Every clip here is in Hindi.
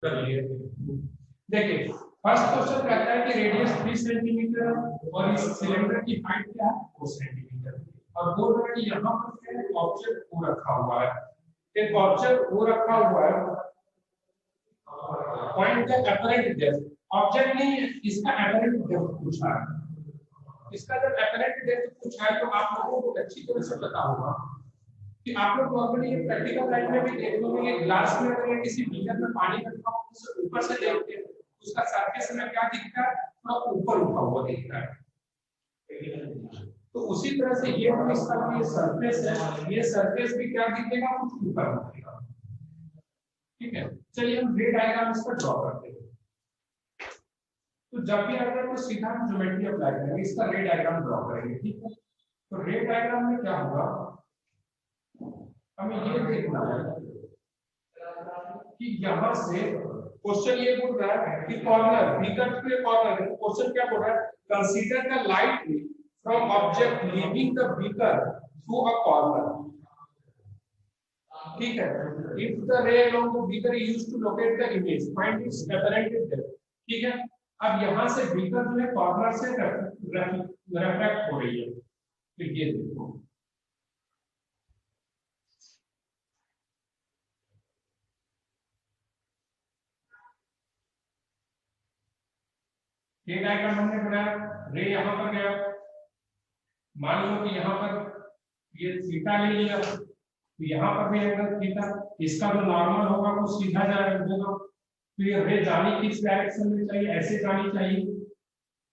चलिए देखिए, फर्स्ट क्वेश्चन कहता है कि रेडियस 3 सेंटीमीटर और इस सिलेंडर की हाइट क्या है 4 सेंटीमीटर, और बोल रहा है कि यहाँ पर क्या है ऑब्जेक्ट वो रखा हुआ है, एक ऑब्जेक्ट वो रखा हुआ है, point the apparent depth, object नहीं है, इसका अपरेंट डेप्थ पूछा है। इसका जब अपरेंट डेप्थ पूछा है तो आप लोगों को अच्छी तरह से पता होगा कि आप लोग नॉर्मली प्रैक्टिकल लाइफ में भी देख लोगे कि ग्लास में अगर किसी बीकर में पानी रखा हो तो ऊपर से देखते हैं उसका सरफेस में क्या दिखता है, थोड़ा ऊपर उठा हुआ दिखता है। तो उसी तरह से ये जो इसका ये सरफेस है, ये सरफेस भी क्या दिखेगा, कुछ ऊपर दिखेगा। ठीक है, चलिए हम रे डायग्राम इसका ड्रॉ करते हैं। तो जब भी अगर तो सीधा हम ज्योमेट्री अप्लाई करेंगे, इसका रे डायग्राम ड्रॉ करेंगे। ठीक है, तो रे डायग्राम में क्या होगा, हमें ये देखना है कि यहाँ से क्वेश्चन ये बोल रहा है कि कॉर्नर बीकर के कॉर्नर, क्वेश्चन क्या बोल रहा है, consider the light from object leaving the beaker through a corner. ठीक है, if the ray along the beaker is used to locate the image find its apparent depth. ठीक है, अब यहाँ से बीकर जो है कॉर्नर से रिफ्रैक्ट हो रही है, तो ये देखो ये डायग्राम हमने बनाया, रे यहाँ पर गया, मान लो कि यहाँ पर ये थीटा ले लिया, तो यहाँ पर भी एंगल थीटा, इसका जो नॉर्मल होगा वो सीधा जाएगा, तो ये रे जानी किस डायरेक्शन में चाहिए, ऐसे जानी चाहिए,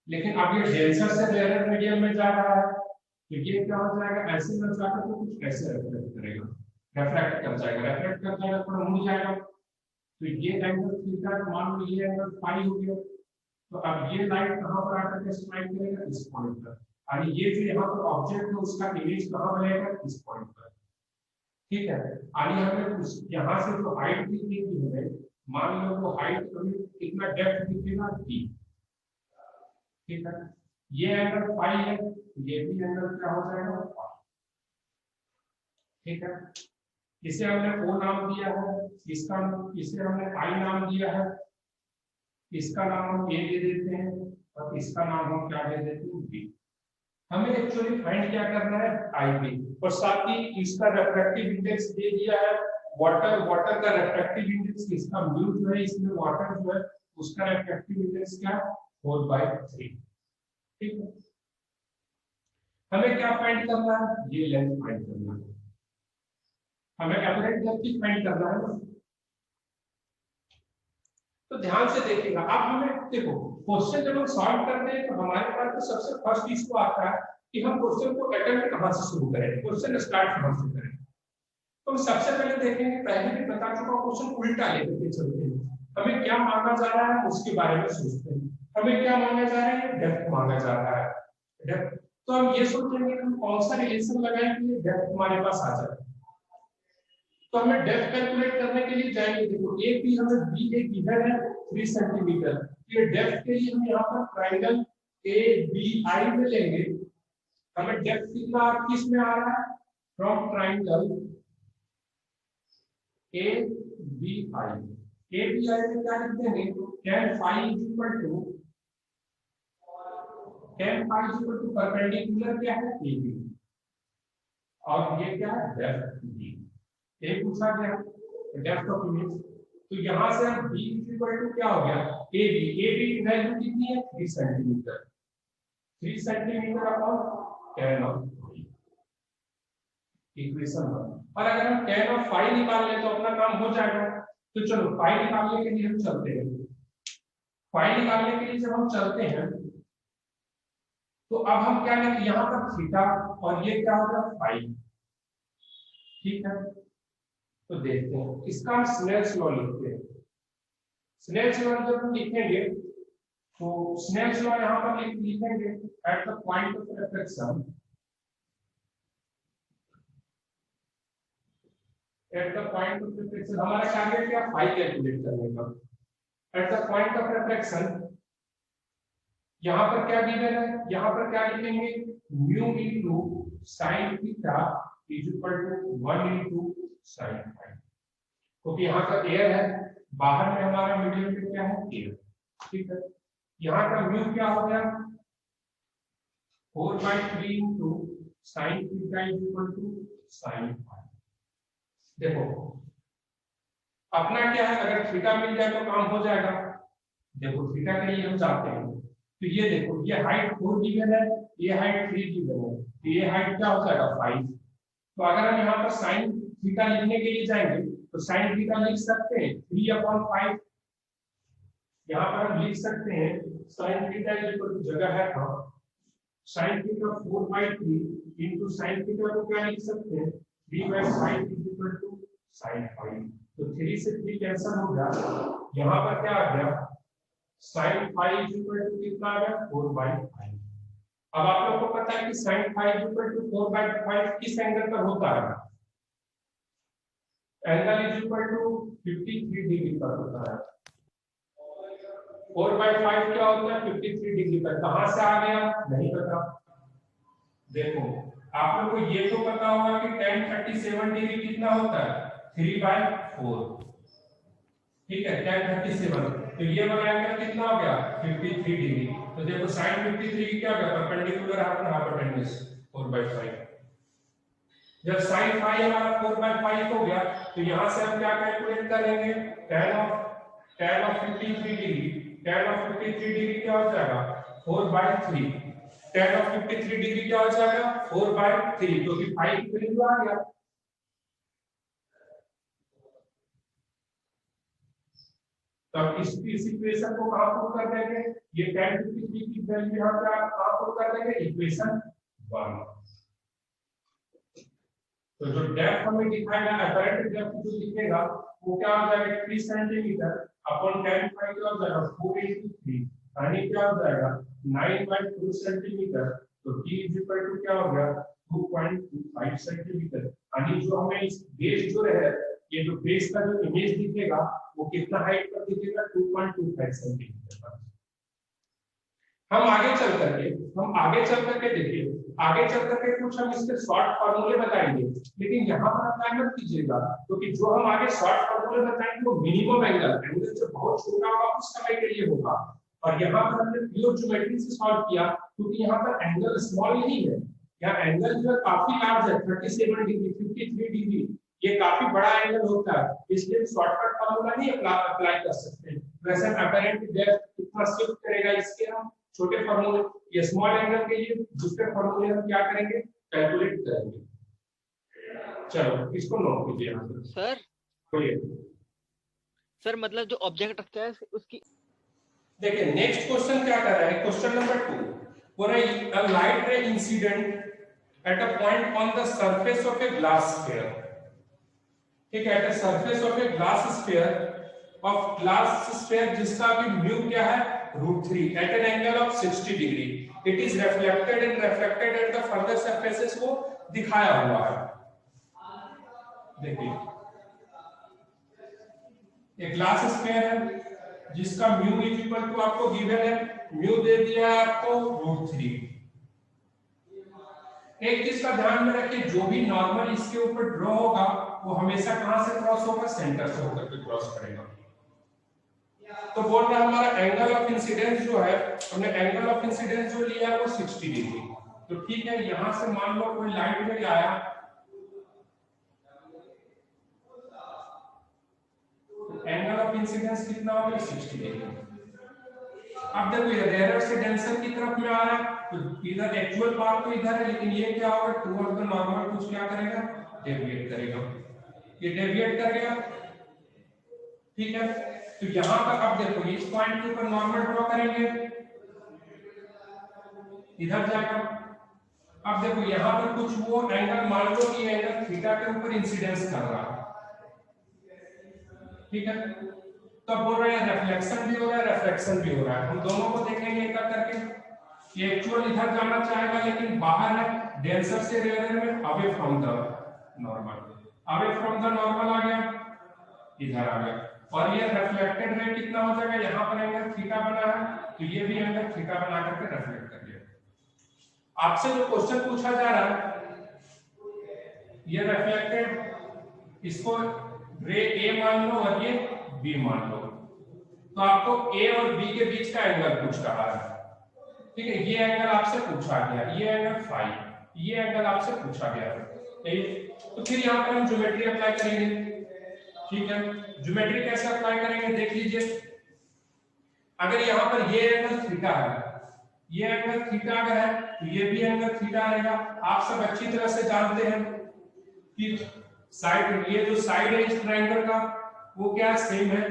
लेकिन अब ये डेंसर से रेयर मीडियम में जा रहा है, तो ये क्या हो जाएगा, ऐसे में जाकर तो कुछ ऐसे रिफ्लेक्ट करेगा, रिफ्रैक्ट कर जाएगा, थोड़ा मुड़ जाएगा, तो ये एंगल थीटा मान लो ये एंगल फाई हो गया। तो अब ये लाइट कहां पर आकर के स्ट्राइक करेगा, इस पॉइंट पर, और ये जो यहाँ पर ऑब्जेक्ट है उसका इमेज कहां बनेगा, इस पॉइंट पर। ठीक है, आगे हमें उस यहाँ से जो हाइट दिखेगी हमें, मान लो वो हाइट हमें कितना डेप्थ दिखेगा, डी। ठीक है, ये एंगल फाई है, ये भी एंगल क्या हो जाएगा, फाई। ठीक है, इसे हमने ओ नाम दिया है, इसे हमने आई नाम दिया है, इसका नाम हम ए दे देते हैं और इसका नाम हम क्या दे देते हैं, बी। हमें एक्चुअली फाइंड क्या करना है, आई बी, और साथ ही इसका रिफ्रैक्टिव इंडेक्स दे दिया है, वाटर का रिफ्रैक्टिव इंडेक्स, इसका म्यू जो है, इसमें वाटर जो है उसका रिफ्रैक्टिव इंडेक्स क्या, 4/3। ठीक है, हमें क्या फाइंड करना है, ये लेंथ फाइंड करना है, हमें अपरेंट डेप्थ फाइंड करना है। तो ध्यान से देखिएगा, अब हमें देखो क्वेश्चन जब हम सॉल्व करते हैं तो हमारे पास तो सबसे फर्स्ट इसको आता है कि हम क्वेश्चन को अटेम्प्ट कहां से शुरू करें, क्वेश्चन स्टार्ट कहां से करें। तो हम सबसे पहले देखेंगे, पहले भी बता चुका हूं, क्वेश्चन उल्टा लेकर के चलते हैं, हमें क्या मांगा जा रहा है उसके बारे में सोचते हैं, हमें क्या मांगा जा रहा है, डेप्थ मांगा जा रहा है, डेप्थ। तो हम ये सोचेंगे हम कौन सा रिलेशन लगाएं कि डेप्थ हमारे पास आ जाए। तो हमें डेप्थ कैलकुलेट करने के लिए जाएंगे, देखो ए पी हमें बी ए गिवन है 3 सेंटीमीटर, ये डेप्थ के लिए हम यहाँ पर ट्रायंगल ए बी आई में लेंगे, हमें डेप्थ कितना किस में आ रहा है, from triangle A B I, A B I में क्या लिख देंगे, tan phi is equal to perpendicular क्या है, ए बी, और ये क्या है, डेप्थ डी, ए पूछा गया डेप्थ ऑफ इमेज, तो यहां से हम b इक्वल टू क्या हो गया, ए बी की वैल्यू कितनी है, 3 centimetre, 3 centimetre upon tan of equation 1। और अगर हम tan ऑफ फाई निकाल लें तो अपना काम हो जाएगा। तो चलो फाई निकालने के लिए हम चलते हैं, फाई निकालने के लिए जब हम चलते हैं तो अब हम क्या लेंगे, यहाँ पर थीटा और ये क्या होगा, फाई। ठीक है, तो देखते हैं, इसका हम स्नेल्स लॉ लिखते हैं। स्नेल्स लॉ जब हम लिखेंगे तो स्नेल्स लॉ यहाँ पर लिखेंगे at the point of reflection, at the point of reflection हमारा टारगेट क्या, फाई कैलकुलेट करने का। At the point of reflection यहाँ पर क्या गिवन है, यहाँ पर क्या लिखेंगे, mu into sin theta is equal to 1 into sin phi, क्योंकि यहाँ का एयर है बाहर में हमारा मीडियम पे क्या है एयर, ठीक है। यहाँ का म्यू क्या हो गया 4/3 into sine theta is equal to sine phi. देखो अपना क्या है, अगर थीटा मिल जाए तो काम हो जाएगा। देखो थीटा के लिए हम चाहते हैं, तो ये देखो ये हाइट 4 गिवन है, ये हाइट 3 गिवन है, तो ये हाइट क्या हो जाएगा 5। तो अगर हम यहाँ पर साइन थीटा लिखने के लिए जाएंगे तो साइन थीटा लिख सकते हैं 3/5। यहाँ पर हम लिख सकते हैं sine theta is equal to, जगह है हाँ, sine theta 4/3 into sine theta को क्या लिख सकते हैं 3/5 इज इक्वल टू साइन 5। तो 3 से 3 कैंसिल हो गया, यहाँ पर क्या आ गया साइन 5 इज इक्वल टू कितना आ गया 4/5। अब आप लोग को पता है कि साइन 5 इज इक्वल टू 4/5 किस एंगल पर होता है, angle is equal to 53 degree पर होता है। 4/5 क्या होता है 53 डिग्री पर, कहां से आ गया नहीं पता। देखो आप लोग को ये तो पता होगा कि tan 37 डिग्री कितना होता है 3/4, ठीक है tan 37, तो ये वाला एंगल कितना हो गया 53 डिग्री। तो देखो sin 53 क्या हो गया परपेंडिकुलर हाइपोटेन्यूज 4/5। जब sin फाई हमारा 4/5 हो गया तो यहां से हम क्या कैलकुलेट करेंगे tan of 53 degree, tan of 53 degree क्या हो जाएगा 4/3, tan of 53 डिग्री क्या हो जाएगा 4/3, क्योंकि 5 की वैल्यू आ गया। तब इस इक्वेशन को कहां पुट कर देंगे, ये tan 53 की वैल्यू यहां पे आप कहां पुट कर देंगे इक्वेशन 1। तो जो डेप्थ हमें दिखाएगा अपरेंट डेप्थ जो दिखेगा वो क्या हो जाएगा 3 सेंटीमीटर अपॉन tan फाई क्या हो जाएगा 4 into 3 यानी क्या हो जाएगा 9/2 सेंटीमीटर। तो t इज इक्वल टू क्या हो गया 2.25 सेंटीमीटर। यानी जो हमें इस बेस जो है, ये जो बेस का जो इमेज दिखेगा वो कितना हाइट पर दिखेगा 2.25 सेंटीमीटर पर। हम आगे चल करके देखिए, आगे चल करके कुछ हम इसके शॉर्ट फार्मूले बताएंगे, लेकिन यहाँ पर अप्लाई मत कीजिएगा, क्योंकि जो हम आगे शॉर्ट फार्मूले बताएंगे वो मिनिमम एंगल जो बहुत छोटा होगा उस समय के लिए होगा। और यहाँ पर हमने प्योर ज्योमेट्री से सॉल्व किया, क्योंकि यहाँ पर एंगल स्मॉल नहीं है, यहाँ एंगल जो है काफी लार्ज है 37 डिग्री 53 डिग्री, ये काफी बड़ा एंगल होता है, इसलिए शॉर्टकट फार्मूला नहीं अप्लाई कर सकते। वैसे अपरेंट डेप्थ कितना शिफ्ट करेगा इसके हम छोटे फार्मूले, ये स्मॉल एंगल के लिए दूसरे फार्मूले हम क्या करेंगे कैलकुलेट करेंगे। चलो इसको नोट कीजिए यहाँ पे। सर बोलिए सर, मतलब जो ऑब्जेक्ट रखता है उसकी, देखिए नेक्स्ट क्वेश्चन क्या कर रहा है, क्वेश्चन नंबर 2, बोल रहा है a light ray incident at a point on the surface of a glass sphere, ठीक है, at a surface of a glass sphere जिसका भी म्यू क्या है √3 at an angle of 60 degree, it is reflected at the further surfaces को दिखाया हुआ है। देखिए एक ग्लास स्फीयर है जिसका म्यू इज इक्वल टू आपको गिवन है, म्यू दे दिया है आपको √3। एक चीज का ध्यान में रखिए, जो भी नॉर्मल इसके ऊपर ड्रॉ होगा वो हमेशा कहां से क्रॉस होगा सेंटर से होकर के क्रॉस करेगा। तो बोल रहा है हमारा एंगल ऑफ इंसिडेंस जो है, हमने एंगल ऑफ इंसिडेंस जो लिया है वो 60 डिग्री। तो ठीक है, यहां से मान लो कोई लाइट में आया, एंगल ऑफ इंसिडेंस कितना होगा 60 डिग्री। अब देखो ये रेयर से डेंसर की तरफ में आ रहा है, तो इधर एक्चुअल पार्ट तो इधर है, लेकिन ये क्या होगा टुवर्ड द नॉर्मल कुछ क्या करेगा डेविएट करेगा, ये डेविएट कर गया, ठीक है। तो यहां पर अब देखो इस पॉइंट के ऊपर नॉर्मल ड्रॉ करेंगे, इधर जाएगा। अब देखो यहां पर कुछ वो एंगल मान लो कि एंगल थीटा के ऊपर इंसिडेंस कर रहा है, ठीक है। तो बोल रहे हैं रिफ्लेक्शन भी हो रहा है रिफ्रैक्शन भी हो रहा है, हम दोनों को देखेंगे एक करके। ये एक्चुअल इधर जाना चाहेगा लेकिन बाहर है, डेंसर से रेयर में away from the normal, away from the normal आ गया, इधर आ गया। और ये रिफ्लेक्टेड रे कितना हो जाएगा, यहाँ पर एंगल थीटा बना है तो ये भी एंगल थीटा बना करके रिफ्लेक्ट कर दिया। आपसे जो क्वेश्चन पूछा जा रहा है, ये रिफ्लेक्टेड, इसको रे ए मान लो और ये बी मान लो। तो आपको ए और बी के बीच का एंगल पूछ रहा है, ठीक है। ये एंगल आपसे पूछा गया, ये एंगल फाई, ये एंगल आपसे पूछा गया, ठीक। तो फिर यहाँ पर हम ज्योमेट्री अप्लाई करेंगे, ठीक है। ज्योमेट्री कैसे अप्लाई करेंगे देख लीजिए। अगर यहाँ पर ये एंगल थीटा है, ये एंगल थीटा अगर है तो ये भी एंगल थीटा रहेगा। आप सब अच्छी तरह से जानते हैं कि साइड, ये जो साइड है इस ट्रायंगल का वो क्या सेम है,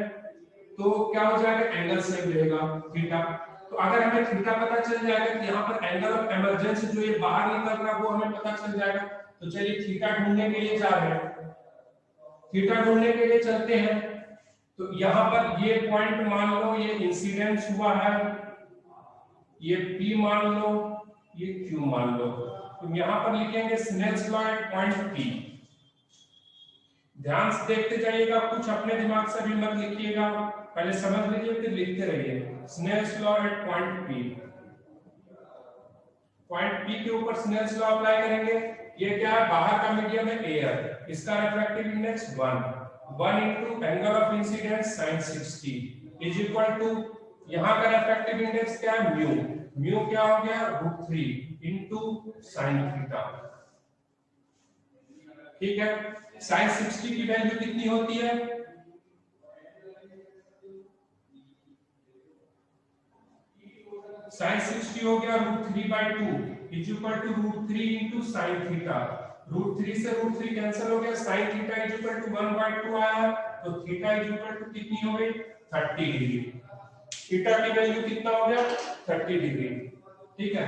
तो क्या हो जाएगा एंगल सेम रहेगा थीटा। तो अगर हमें थीटा पता चल जाएगा कि यहाँ पर एंगल ऑफ इमरजेंसी जो ये बाहर निकल रहा है वो हमें पता चल जाएगा। तो चलिए थीटा ढूंढने के लिए जा रहे हैं, थीटा ढूंढने के लिए चलते हैं। तो यहाँ पर ये पॉइंट मान लो ये इंसिडेंस हुआ है, ये P मान लो, ये Q मान लो। तो यहाँ पर लिखेंगे Snell's law at point P। ध्यान से देखते जाइएगा, कुछ अपने दिमाग से भी मत लिखिएगा, पहले समझ लीजिए फिर लिखते रहिए। Snell's law at point P, point P के ऊपर स्नेल्स लॉ अप्लाई करेंगे। ये क्या है, बाहर का मीडियम है एयर, इसका refractive index 1 into angle of incidence sin 60 is equal to, यहां का रिफ्रैक्टिव इंडेक्स क्या है म्यू, म्यू क्या हो गया √3 इनटू sin थीटा, ठीक है। sin 60 की वैल्यू कितनी होती है, sin 60 हो गया √3/2 is equal to √3 into sin theta. √3 से √3 कैंसिल हो गया, sin theta is equal to 1/2 आया, तो थीटा इज इक्वल टू कितनी हो गई 30 डिग्री। थीटा की वैल्यू कितना हो गया 30 डिग्री, ठीक है।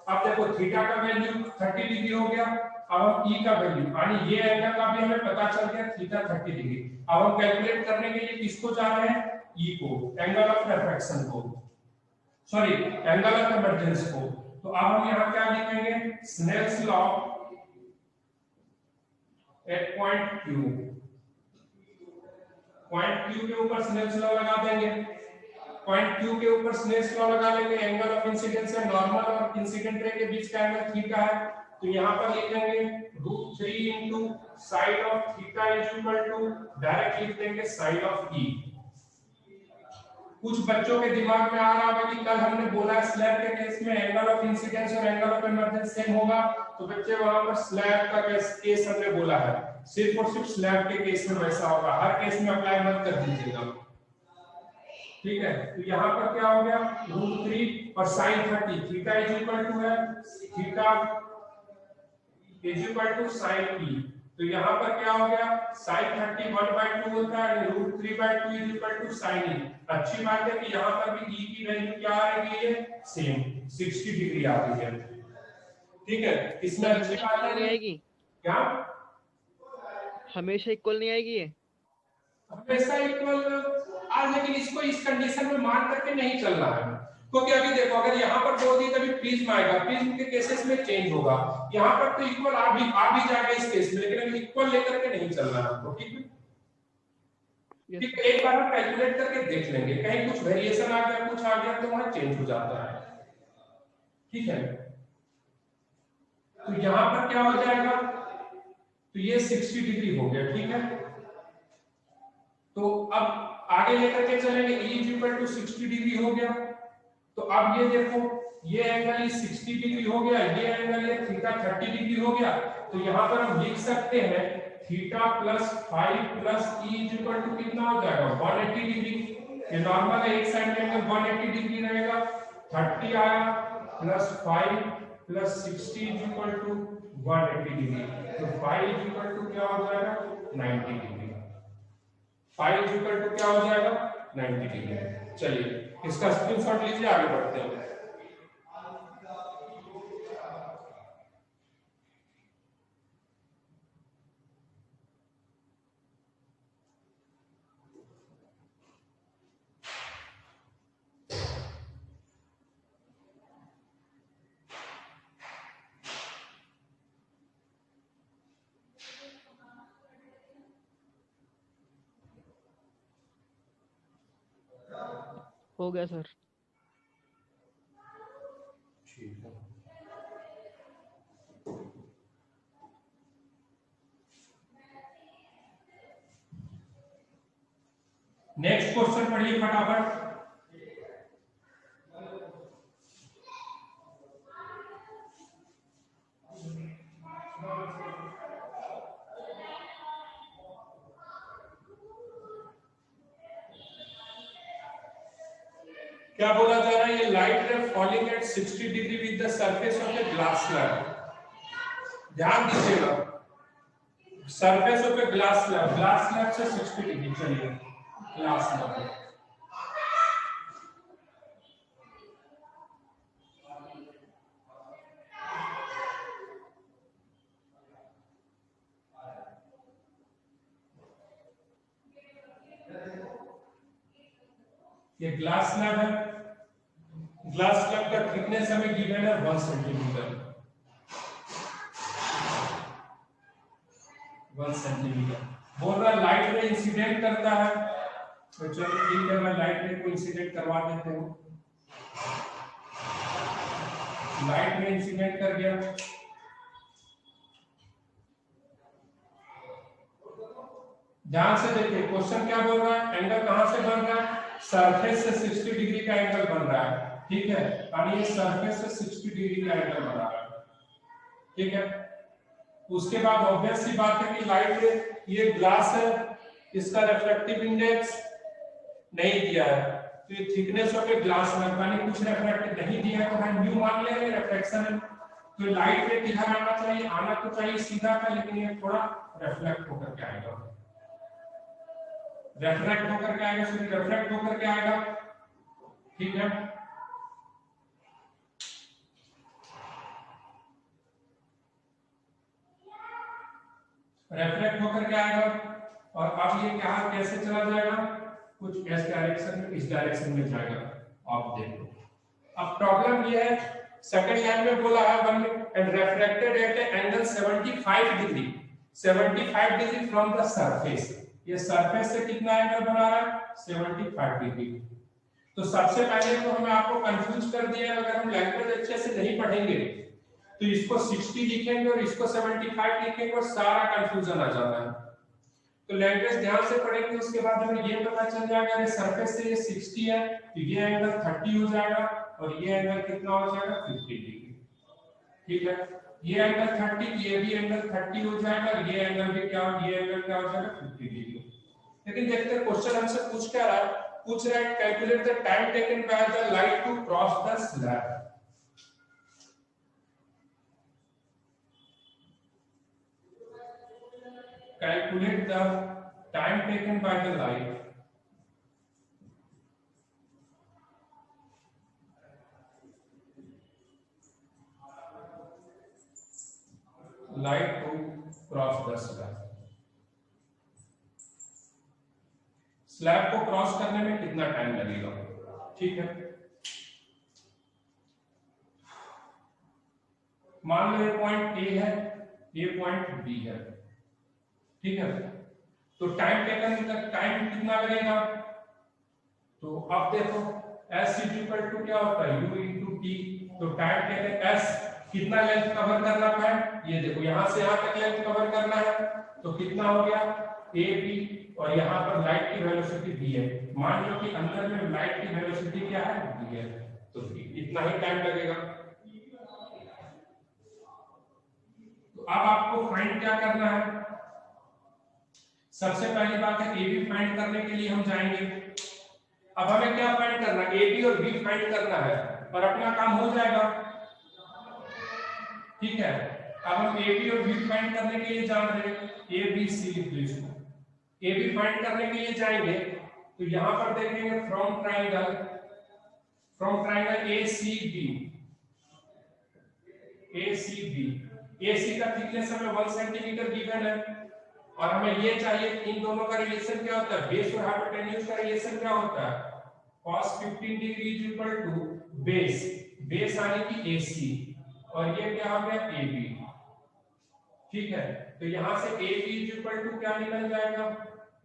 अब देखो थीटा का वैल्यू 30 डिग्री हो गया। अब हम ई का वैल्यू यानी ये एंगल का भी हमें पता चल गया थीटा 30 डिग्री। अब हम कैलकुलेट करने के लिए किसको जा रहे हैं, ई को, एंगल ऑफ रिफ्रैक्शन को, सॉरी एंगल ऑफ इमरजेंस को। तो अब हम यहाँ क्या लिखेंगे, Snell's law at point Q, point Q के ऊपर स्नेल्स लॉ लगा देंगे। पॉइंट Q के ऊपर स्नेल्स लॉ लगा लेंगे, एंगल ऑफ इंसिडेंस है, नॉर्मल और इंसिडेंट रे के बीच का एंगल थीटा है। तो यहाँ पर लिखेंगे √3 into sine of theta is equal to, direct लिख देंगे साइन ऑफ ई। कुछ बच्चों के दिमाग में आ रहा होगा कि कल हमने बोला स्लैब के केस में एंगल ऑफ इंसिडेंस और एंगल ऑफ इमरजेंस सेम होगा, तो बच्चे वहां पर स्लैब का केस हमने बोला है, सिर्फ और सिर्फ स्लैब के केस में वैसा होगा, हर केस में अप्लाई मत कर दीजिएगा, ठीक है। तो यहाँ पर क्या हो गया √3 और sin 30, theta is equal to है theta is equal to sin e। तो यहाँ पर क्या हो गया sin 30 1/2 होता है, √3/2 is equal to sin e। अच्छी बात है कि यहाँ पर भी e की वैल्यू क्या आ रही है सेम 60 डिग्री आ रही है, ठीक है। इसमें अच्छी बात है नहीं आएगी क्या, हमेशा इक्वल नहीं आएगी ये, हमेशा इक्वल आज, लेकिन इसको इस कंडीशन में मान करके नहीं चलना है। क्योंकि अभी देखो अगर यहाँ पर बोल दी तभी प्रिज्म आएगा, प्रिज्म के केसेस में चेंज होगा, यहाँ पर तो इक्वल आ भी जाएगा इस केस में, लेकिन अभी इक्वल लेकर के नहीं चलना है आपको, ठीक है। ठीक है, एक बार हम कैलकुलेट करके देख लेंगे, कहीं कुछ वेरिएशन आ गया कुछ आ गया तो वहां चेंज हो जाता है, ठीक है। तो यहाँ पर क्या हो जाएगा, तो ये 60 डिग्री हो गया, ठीक है। तो अब आगे लेकर के चलेंगे, e is equal to 60 degree हो गया। तो अब ये देखो ये एंगल ये 60 डिग्री हो गया, ये एंगल ये थीटा 30 डिग्री हो गया। तो यहाँ पर हम लिख सकते हैं theta plus 5 plus e is equal to कितना हो जाएगा 180 डिग्री। ये नॉर्मल है, एक साइड में एंगल 180 डिग्री रहेगा, 30 आया plus 5 plus 60 is equal to 180 degree. तो 5 इज इक्वल टू क्या हो जाएगा 90 डिग्री, 5 इज इक्वल टू क्या हो जाएगा 90 डिग्री। चलिए इसका स्क्रीनशॉट लीजिए, आगे बढ़ते हैं। हो गया सर। ठीक है, नेक्स्ट क्वेश्चन पढ़िए फटाफट। क्या बोला जा रहा है? ये लाइट रे falling eight 60 degree with the surface of a glass slab. ध्यान दीजिएगा, surface of a glass slab से 60 डिग्री। चलिए ग्लास स्लैब, ये ग्लास स्लैब है। ग्लास स्लैब का थिकनेस हमें गिवन है 1 सेंटीमीटर। 1 सेंटीमीटर बोल रहा है लाइट रे इंसिडेंट करता है। तो चलो ठीक है, मैं लाइट रे को इंसिडेंट करवा देते हूँ। लाइट रे इंसिडेंट कर गया। ध्यान से देखिए क्वेश्चन क्या बोल रहा है, एंगल कहां से बन रहा है? सरफेस से 60 डिग्री का एंगल बन रहा है, ठीक है। और ये सरफेस से 60 डिग्री का एंगल बना रहा है, ठीक है। उसके बाद ऑब्वियस सी बात है कि लाइट ये ग्लास है, इसका रिफ्रैक्टिव इंडेक्स नहीं दिया है, तो ये थिकनेस ऑफ ए ग्लास में कुछ रिफ्रैक्ट नहीं दिया है, तो हम न्यू मान लेंगे रिफ्लेक्शन है। तो लाइट रे किधर आना चाहिए? आना तो चाहिए सीधा का, लेकिन ये थोड़ा रिफ्लेक्ट होकर के आएगा। रिफ्लेक्ट होकर के आएगा, रिफ्लेक्ट होकर के आएगा, ठीक है। रिफ्लेक्ट होकर के आएगा और अब ये क्या कैसे चला जाएगा? कुछ इस डायरेक्शन में, इस डायरेक्शन में जाएगा। आप देखो अब प्रॉब्लम ये है, सेकंड लाइन में बोला है one and refracted at angle 75 degree, 75 degree from the surface. ये सरफेस से कितना एंगल बना रहा है? 75 डिग्री। तो सबसे पहले तो हमें आपको कंफ्यूज कर दिया है, अगर हम लैंग्वेज अच्छे से नहीं पढ़ेंगे तो इसको 60 लिखेंगे और इसको 75 लिखेंगे और सारा कंफ्यूजन आ जाता है। तो लैंग्वेज ध्यान से पढ़ेंगे, उसके बाद हमें ये पता चल जाएगा कि सरफेस से ये 60 है तो ये एंगल 30 हो जाएगा और ये एंगल कितना हो जाएगा? 50 डिग्री, ठीक है। ये एंगल 30, ये भी एंगल 30 हो जाएगा, ये एंगल भी क्या, ये एंगल क्या हो जाएगा? 50 डिग्री। लेकिन देखते हैं क्वेश्चन हमसे पूछ क्या रहा है? पूछ रहा है calculate the time taken by the light to cross the slab. Calculate the time taken by the light to cross the slab. Slab को क्रॉस करने में कितना टाइम लगेगा, ठीक है। मान लो ये पॉइंट ए है, ये पॉइंट बी है, ठीक है। तो टाइम टेकन का टाइम कितना लगेगा? तो अब देखो s इक्वल टू क्या होता है? u into t। तो टाइम टेकन s कितना लेंथ कवर करना है? ये देखो यहां से यहां तक लेंथ कवर करना है, तो कितना हो गया? a b, और यहां पर लाइट की वेलोसिटी v है। मान लो कि अंदर में लाइट की वेलोसिटी क्या है? v है, तो इतना ही टाइम लगेगा। तो अब आपको फाइंड क्या करना है? सबसे पहली बात है ए बी फाइंड करने के लिए हम जाएंगे। अब हमें क्या फाइंड करना है? ए बी और बी फाइंड करना है और अपना काम हो जाएगा, ठीक है। अब हम ए बी और बी फाइंड करने के लिए जान रहे हैं, ए बी सी लिख लीजिए। ए बी फाइंड करने के लिए जाएंगे तो यहां पर देखेंगे from triangle A C B, A C का थिकनेस हमें 1 सेंटीमीटर गिवन है और हमें ये चाहिए इन दोनों का रिलेशन क्या होता है? बेस और हाइपोटेन्यूज का रिलेशन क्या होता है? cos 15 degree is equal to base यानी कि AC और ये क्या हो गया? AB, ठीक है। तो यहां से AB इज इक्वल टू क्या निकल जाएगा?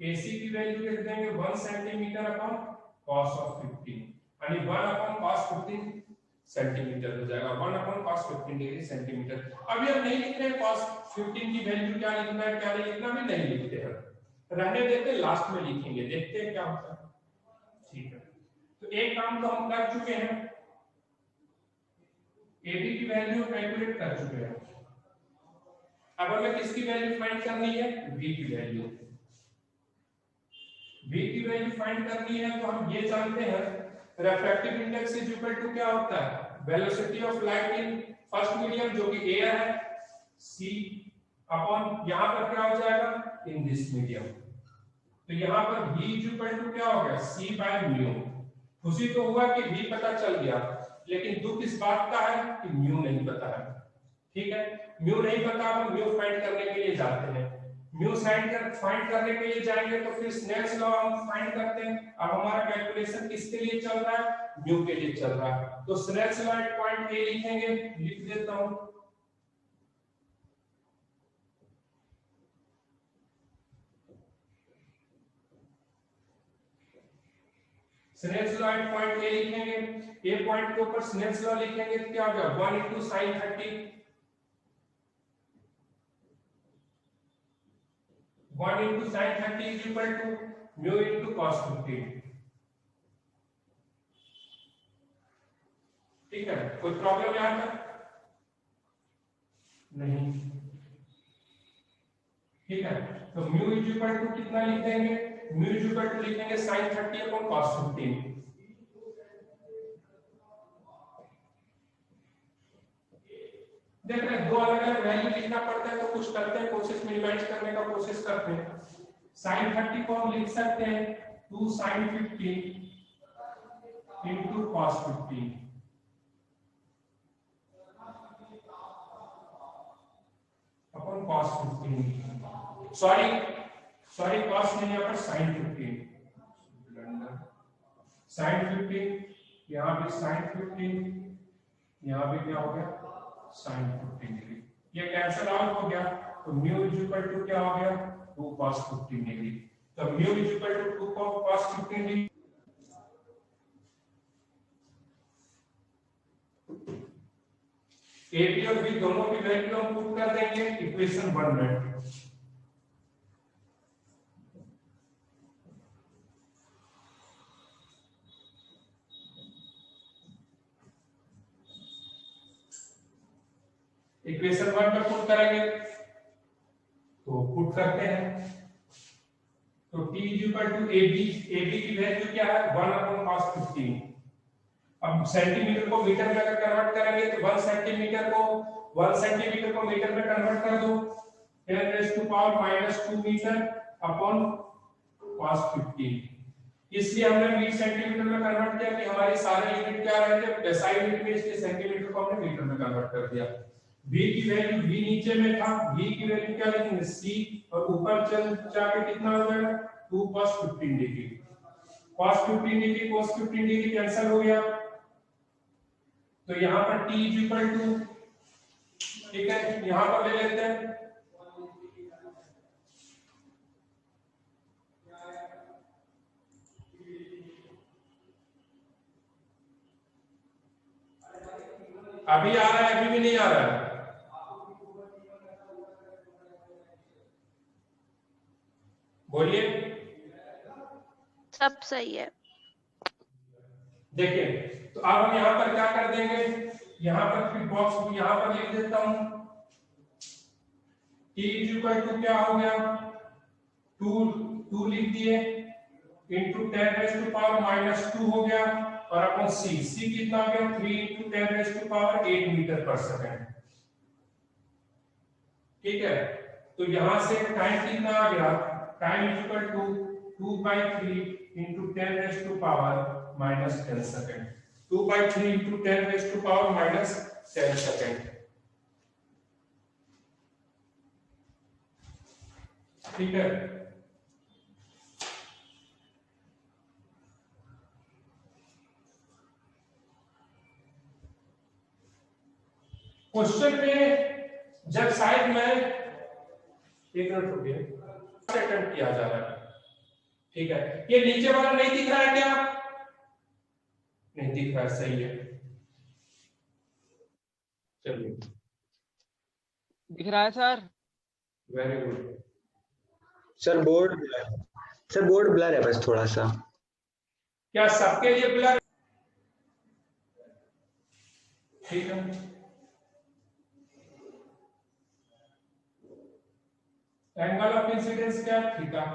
AC की वैल्यू लिख देंगे 1 सेंटीमीटर अपॉन cos ऑफ 15, यानी 1 अपॉन cos 15 सेंटीमीटर हो जाएगा। 1 अपॉन cos 15 डिग्री सेंटीमीटर। अभी हम नहीं लिख रहे cos 15 की वैल्यू क्या लिखना है, क्या नहीं लिखना, भी नहीं लिखते हैं, रहने देते, लास्ट में लिखेंगे, देखते हैं क्या होता है। तो एक काम तो हम कर चुके हैं, एबी की वैल्यू कैलकुलेट कर चुके हैं। अब हमें किसकी वैल्यू फाइंड करनी है, बी की वैल्यू। बी की वैल्यू फाइंड करनी है तो हम ये जानते हैं refractive index is equal to क्या होता है, velocity of light in first medium जो कि एयर है, सी अपॉन यहां पर क्या हो जाएगा, इन दिस मीडियम। तो यहां पर v इज इक्वल टू क्या हो गया, c बाय म्यू। खुशी तो हुआ कि v पता चल गया, लेकिन दुख इस बात का है कि म्यू नहीं पता है। ठीक है, म्यू नहीं पता, हम म्यू फाइंड करने के लिए जाते हैं। म्यू फाइंड करने के लिए जाएंगे तो फिर स्नेल्स लॉ हम फाइंड करते हैं। अब हमारा कैलकुलेशन किसके लिए चल रहा है, म्यू के लिए चल रहा है। तो Snell's law at point A लिखेंगे, लिख देता हूं। Snell's law at point A लिखेंगे, ए पॉइंट के ऊपर स्नेल्स लॉ लिखेंगे तो क्या हो जाएगा 1 into sin 30, 1 into sin 30 is equal to mu into cos 15। ठीक है, कोई प्रॉब्लम यहां तक नहीं? ठीक है, तो mu इज इक्वल टू कितना लिख देंगे, mu इज इक्वल टू लिखेंगे sin 30 अपॉन cos 15। देख रहे हैं दो अलग अलग वैल्यू लिखना पड़ता है, तो कुछ करते हैं, कोशिश मिनिमाइज करने का कोशिश करते हैं। sin 30 को हम लिख सकते हैं 2 sin 15 into cos 15 upon cos 15। Sorry cos नहीं, यहाँ पर sin 15, sin 15, यहाँ भी sin 15, यहाँ भी क्या हो गया sin 15 डिग्री। ये कैंसिल आउट हो गया, तो म्यू इज इक्वल टू क्या हो गया 2 cos 15 डिग्री। तो mu is equal to 2 cos 15 degree. A B और बी दोनों की वैल्यू हम पुट कर देंगे इक्वेशन 1 में। इक्वेशन 1 में पुट करेंगे तो पुट करते हैं, तो t is equal to ab की वैल्यू क्या है 1 अपॉन cos 15। अब सेंटीमीटर को मीटर में अगर कन्वर्ट करेंगे तो 1 सेंटीमीटर को मीटर में कन्वर्ट कर दो, 10 raise to power -2 metre upon cos 15। इसलिए हमने मीटर सेंटीमीटर में कन्वर्ट किया कि हमारी सारे यूनिट क्या रहे थे, डेसिमल यूनिट में, इसलिए सेंटीमीटर को हमने मीटर में कन्वर्ट कर दिया। v की वैल्यू v नीचे में था, v की वैल्यू क्या लिखेंगे c, और ऊपर चल जाके कितना हो जाएगा 2 cos 15 degree. cos 15 degree cos 15 degree cancel हो गया, तो यहां पर t इज इक्वल टू, ठीक है, यहां पर ले लेते हैं अभी आ रहा है, अभी भी नहीं आ रहा है, बोलिए। सब सही है। देखिए, तो अब हम यहां पर क्या कर देंगे, यहां पर फिर बॉक्स यहां पर लिख देता हूं, t इज इक्वल टू क्या हो गया 2 लिख दिए इंटू 10 रेज़ टू पावर -2 हो गया, और अपॉन c कितना हो गया 3 into 10 raise to power 8 metre पर सेकंड। ठीक है, तो यहां से टाइम कितना आ गया, time is equal to 2/3 into 10 raise to power -10 second. 2/3 into 10 raise to power -10 second. ठीक है, क्वेश्चन में जब शायद मैं एक मिनट रुकिए, अटेम्प्ट किया जा रहा है। ठीक है, ये नीचे वाला नहीं दिख रहा है क्या, नहीं दिख रहा है, सही है, चलिए दिख रहा है sir. Very good. Sir board blur है बस थोड़ा सा। क्या सबके लिए ब्लर? ठीक है, एंगल ऑफ इंसिडेंस क्या है? थीटा।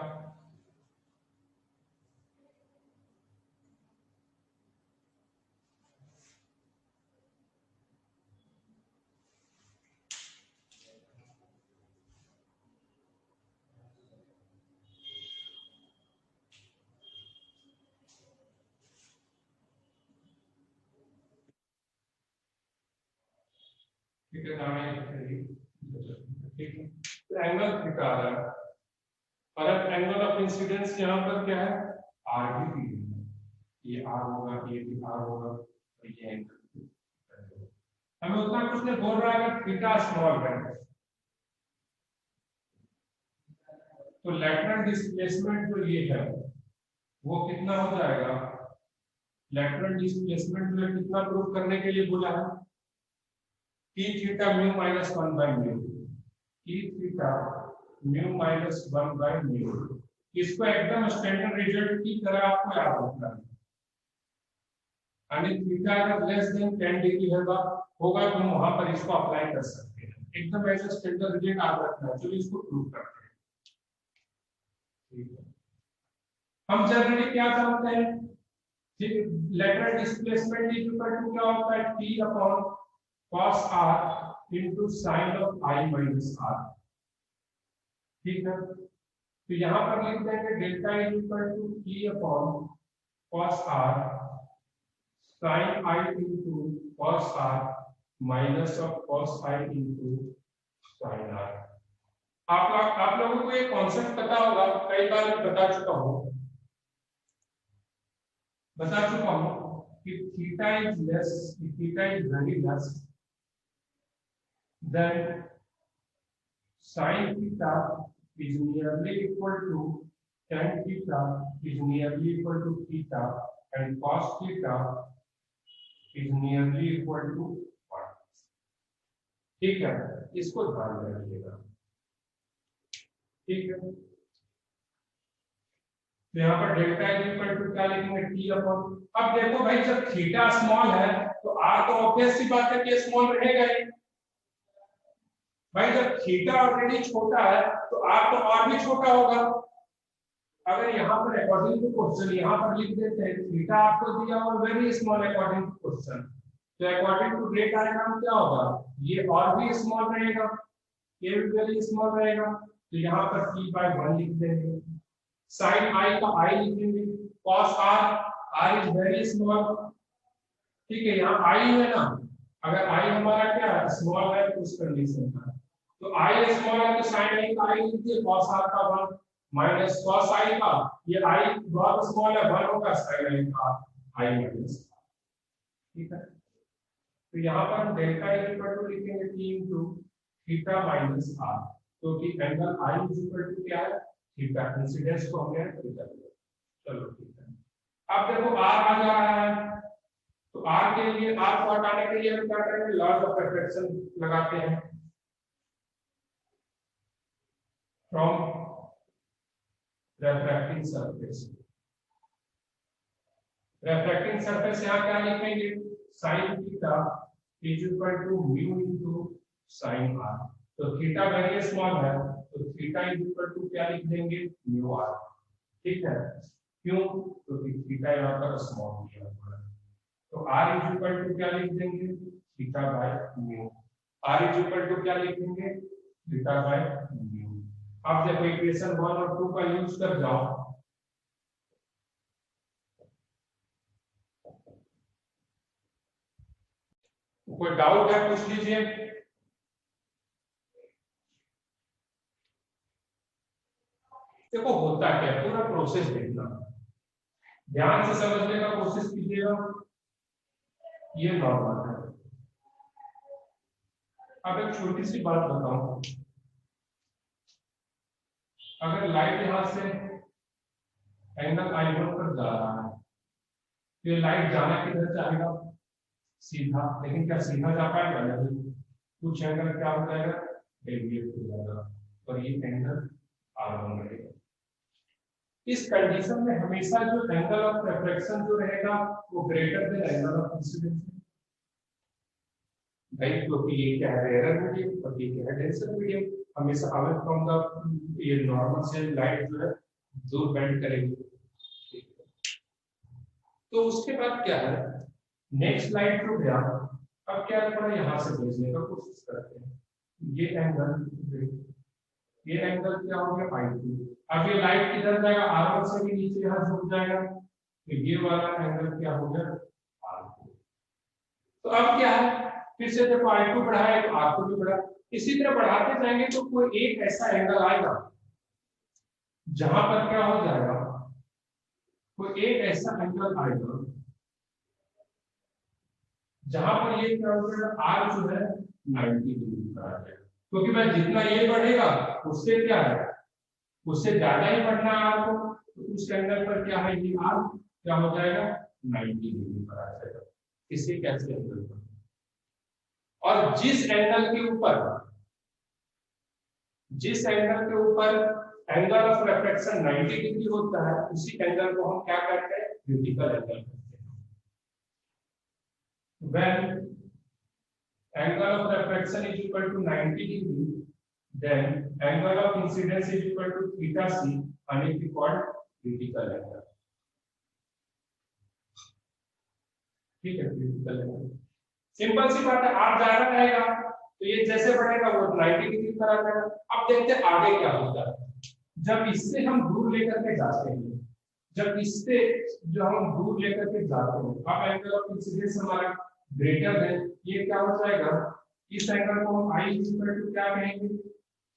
ठीक है, ठीक है, तो एंगल थीटा आ रहा है और अब एंगल ऑफ इंसिडेंस यहाँ पर क्या है? आर भी दी है, ये आर होगा, ये भी आर होगा और ये एंगल। हमें उतना कुछ नहीं बोल रहा है, थीटा स्मॉल है तो लेटरल डिस्प्लेसमेंट जो ये है वो कितना हो जाएगा? लेटरल डिस्प्लेसमेंट जो है कितना प्रूव करने के लिए बोला है? T theta mu minus 1 by mu, T theta mu minus 1 by mu. इसको एकदम स्टैंडर्ड रिजल्ट की तरह आपको याद रखना है। यानी थीटा अगर लेस देन 10 डिग्री होगा तो हम वहां पर इसको अप्लाई कर सकते हैं, एकदम ऐसा स्टैंडर्ड रिजल्ट याद रखना है। चलिए इसको प्रूव करते हैं। ठीक है, हम जनरली क्या जानते हैं? Lateral displacement is equal to क्या होता है? T upon cos r into sin of I minus r। ठीक है, तो यहाँ पर लिख देंगे delta is equal to t upon cos r sin I into cos r minus of cos I into sin r। आप लोगों को ये कॉन्सेप्ट पता होगा, कई बार मैं बता चुका हूँ कि theta is very less then sin theta is nearly equal to tan theta is nearly equal to theta and cos theta is nearly equal to 1। ठीक है, इसको ध्यान में रखिएगा। ठीक है, तो यहाँ पर डेल्टा इज इक्वल टू क्या लिखेंगे? T upon. अब देखो भाई, जब थीटा स्मॉल है तो आर तो ऑब्वियस सी बात है कि स्मॉल रहेगा ही। भाई जब थीटा ऑलरेडी छोटा है तो आर तो और भी छोटा होगा। अगर यहाँ पर अकॉर्डिंग टू क्वेश्चन यहाँ पर लिख देते हैं थीटा आपको दिया और very small according to question, तो अकॉर्डिंग टू ग्रे डायग्राम क्या होगा? ये और भी स्मॉल रहेगा, ये भी वेरी स्मॉल रहेगा, तो यहाँ पर t by 1 लिख देंगे। sin I का I लिखेंगे, cos r is very small. ठीक है, यहाँ I है ना, अगर I हमारा क्या है? स्मॉल है तो उस कंडीशन का, तो I स्मॉल है तो sin I का I लिख दिए, cos r का 1 माइनस cos I का, ये I बहुत स्मॉल है 1 होगा, sin I का I माइनस। ठीक है, तो यहाँ पर डेल्टा इज इक्वल टू लिखेंगे t into theta minus r, क्योंकि angle I is equal to क्या है? थीटा। इंसिडेंस को हमने थीटा लिया। चलो ठीक है, अब देखो r आ जा रहा है, तो r के लिए, r को हटाने के लिए हम क्या करेंगे? लॉज ऑफ रिफ्रैक्शन लगाते हैं। From refracting surface, refracting surface यहाँ क्या लिखेंगे? sin theta is equal to mu into sin r। तो थीटा वेरी स्मॉल है तो थीटा इज इक्वल टू क्या लिख देंगे? Mu r। ठीक है, क्यों? क्योंकि थीटा यहाँ पर स्मॉल दिया हुआ है, तो r इज इक्वल टू क्या लिख देंगे? Theta by mu. r is equal to क्या लिखेंगे? Theta by mu. अब देखो इक्वेशन 1 और 2 का यूज कर जाओ, कोई डाउट है पूछ लीजिए। देखो होता क्या है, पूरा प्रोसेस देखना, ध्यान से समझने का कोशिश कीजिएगा। ये नॉर्मल है। अब एक छोटी सी बात बताऊं, अगर लाइट यहां से एंगल I1 पर जा रहा है तो ये लाइट जाना किधर चाहेगा? सीधा, लेकिन क्या सीधा जा पाएगा? नहीं, कुछ एंगल क्या हो जाएगा? डेविएट हो जाएगा और ये एंगल R1 रहेगा। इस कंडीशन में हमेशा जो एंगल ऑफ रिफ्रैक्शन जो रहेगा वो greater than angle of incidence है भाई, क्योंकि ये क्या है, रेयर मीडियम और ये क्या है, डेंसर मीडियम। हमेशा अवे फ्रॉम द ये नॉर्मल से लाइट जो है दूर बेंड करेगी। तो उसके बाद क्या है, नेक्स्ट लाइट जो गया, अब क्या थोड़ा यहाँ से भेजने का कोशिश करते हैं। ये एंगल क्या हो गया I2। अब ये लाइट किधर जाएगा, R1 से भी नीचे यहाँ झुक जाएगा, तो ये वाला एंगल क्या हो गया R2। तो अब क्या है, फिर से जब I2 बढ़ा है तो R2 भी बढ़ा। इसी तरह बढ़ाते जाएंगे तो कोई एक ऐसा एंगल आएगा जहां पर क्या हो जाएगा, कोई एक ऐसा एंगल आएगा जहां पर ये क्या हो जाएगा, R जो है 90 डिग्री पर आ जाएगा। क्योंकि मैं जितना ये बढ़ेगा उससे क्या है, उससे ज्यादा ही बढ़ना है R को, तो उस एंगल पर क्या है, ये R क्या हो जाएगा 90 डिग्री पर आ जाएगा। इसे कैसे एंगल पर, और जिस एंगल के ऊपर एंगल ऑफ रिफ्रैक्शन 90 डिग्री होता है, उसी एंगल को हम क्या करते हैं, क्रिटिकल एंगल कहते हैं। When angle of refraction is equal to 90 degree, then angle of incidence is equal to theta c and it is called critical angle। ठीक है, क्रिटिकल एंगल सिंपल सी बात है। आप ज्यादा रहेगा तो ये जैसे बढ़ेगा वो 90 डिग्री पर आ जाएगा। अब देखते हैं आगे क्या होता है। जब इससे हम दूर लेकर के जाते हैं, जब इससे जो हम दूर लेकर के जाते हैं, अब एंगल ऑफ इंसिडेंस हमारा ग्रेटर है, ये क्या हो जाएगा, इस एंगल को हम I इक्वल टू क्या कहेंगे,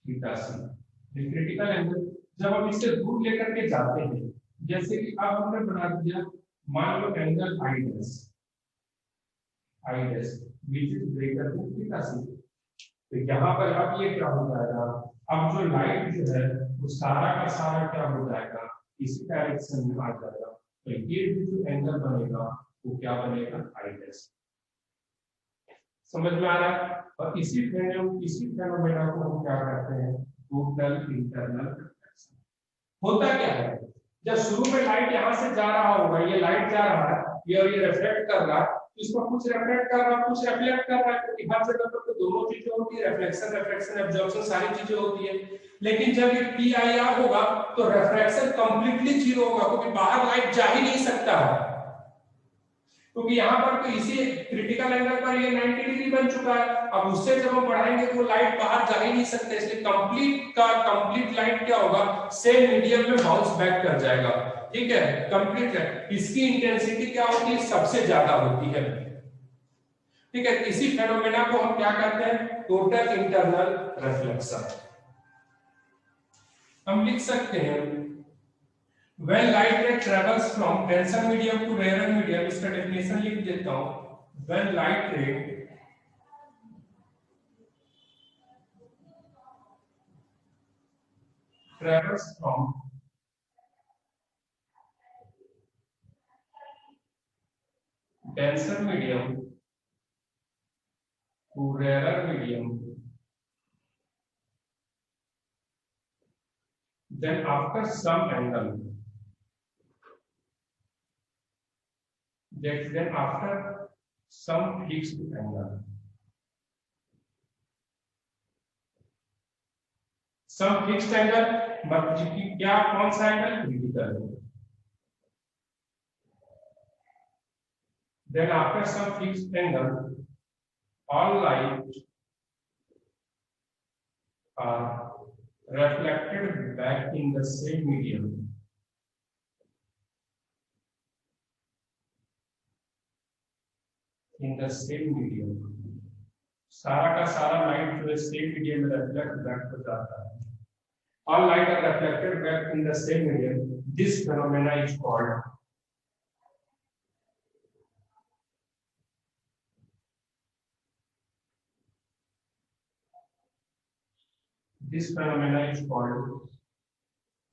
थीटा सी। ये क्रिटिकल एंगल जब हम इससे दूर लेकर के जाते हैं, जैसे कि अब हमने बना दिया, मान लो angle I dash which is greater than theta C. तो यहाँ पर अब ये क्या हो जाएगा, अब जो लाइट जो है वो सारा का सारा क्या हो जाएगा, इसी डायरेक्शन में आ जाएगा। तो ये जो एंगल बनेगा वो क्या बनेगा, I डैश। समझ में आ रहा है। और इसी फेनोमेना को हम क्या कहते हैं, टोटल इंटरनल रिफ्लेक्शन। होता क्या है, जब शुरू में लाइट यहाँ से जा रहा होगा, ये लाइट जा रहा है, ये और ये रिफ्लेक्ट कर रहा है, इसको कुछ रिफ्लेक्ट कर रहा है, कुछ रिफ्लेक्ट कर रहा है, क्योंकि हर जगह पर तो दोनों चीजें होती है, रिफ्लेक्शन एब्जॉर्प्शन सारी चीजें होती है। लेकिन जब ये PIR होगा तो रिफ्रैक्शन कंप्लीटली जीरो होगा, क्योंकि बाहर लाइट जा ही नहीं सकता है, क्योंकि यहाँ पर तो इसी क्रिटिकल एंगल पर ये 90 डिग्री बन चुका है। अब उससे जब हम बढ़ाएंगे तो लाइट बाहर जा ही नहीं सकते, इसलिए कंप्लीट लाइट क्या होगा, सेम मीडियम में बाउंस बैक कर जाएगा। ठीक है, कंप्लीट है, इसकी इंटेंसिटी क्या होती है, सबसे ज्यादा होती है। ठीक है, इसी फेनोमेना को हम क्या कहते हैं, टोटल इंटरनल रिफ्लेक्शन। हम लिख सकते हैं when light ray travels from denser medium to rarer medium, इसका डेफिनेशन लिख देता हूं। when light ray travels from denser medium to rarer medium, then after some angle, then after some fixed angle, some fixed angle मतलब कि क्या, कौन सा angle, critical. then after some fixed angle all light are reflected back in the same medium, सारा का सारा लाइट जो है सेम मीडियम में रिफ्लेक्ट बैक हो जाता है। All light are reflected back in the same medium. This phenomena is called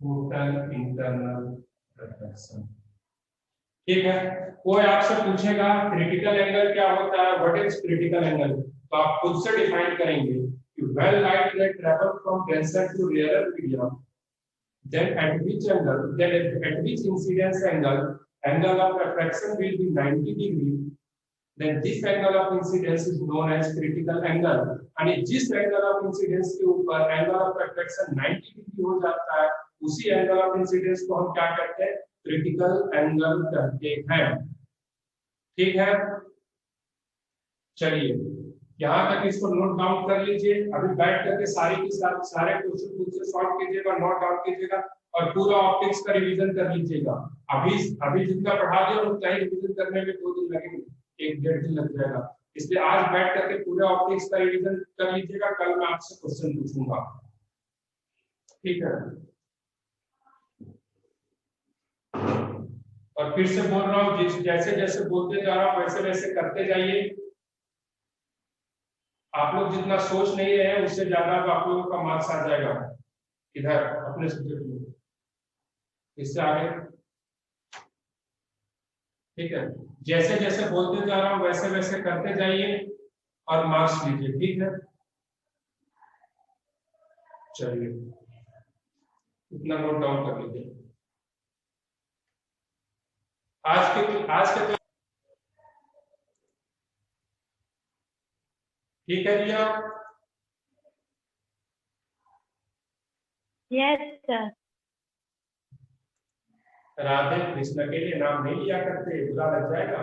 total internal reflection। ठीक है, कोई आपसे पूछेगा क्रिटिकल एंगल क्या होता है, व्हाट इज क्रिटिकल एंगल, तो आप खुद से डिफाइन करेंगे कि when light ray travel from denser to rarer medium, then at which incidence angle of refraction will be 90 degree, then this angle of incidence is known as critical angle. आणि जिस angle of incidence के ऊपर angle of refraction 90 डिग्री हो जाता है, उसी angle of incidence को हम क्या कहते हैं? क्रिटिकल एंगल कहते हैं। ठीक है, चलिए यहाँ तक इसको नोट डाउन कर लीजिए। अभी बैठ करके सारे क्वेश्चन खुद से सॉल्व कीजिएगा, नोट डाउन कीजिएगा और पूरा ऑप्टिक्स का रिवीजन कर लीजिएगा। अभी जितना पढ़ा दिया उतना ही रिवीजन करने में 2 दिन लगेंगे, 1-1.5 दिन लग जाएगा। इसलिए आज बैठ करके पूरे ऑप्टिक्स का रिवीजन कर लीजिएगा, कल मैं आपसे क्वेश्चन पूछूंगा। ठीक है, और फिर से बोल रहा हूँ, जैसे जैसे बोलते जा रहा हूँ वैसे वैसे करते जाइए। आप लोग जितना सोच नहीं रहे हैं उससे ज्यादा आप लोगों का मार्क्स आ जाएगा इधर अपने सब्जेक्ट में, इससे आगे। ठीक है, जैसे जैसे बोलते जा रहा हूँ वैसे वैसे करते जाइए और मार्क्स लीजिए। ठीक है, चलिए इतना नोट डाउन कर लीजिए। आज के ठीक है भैया? Yes sir. राधे कृष्ण के लिए नाम नहीं लिया करते, बुरा लग जाएगा।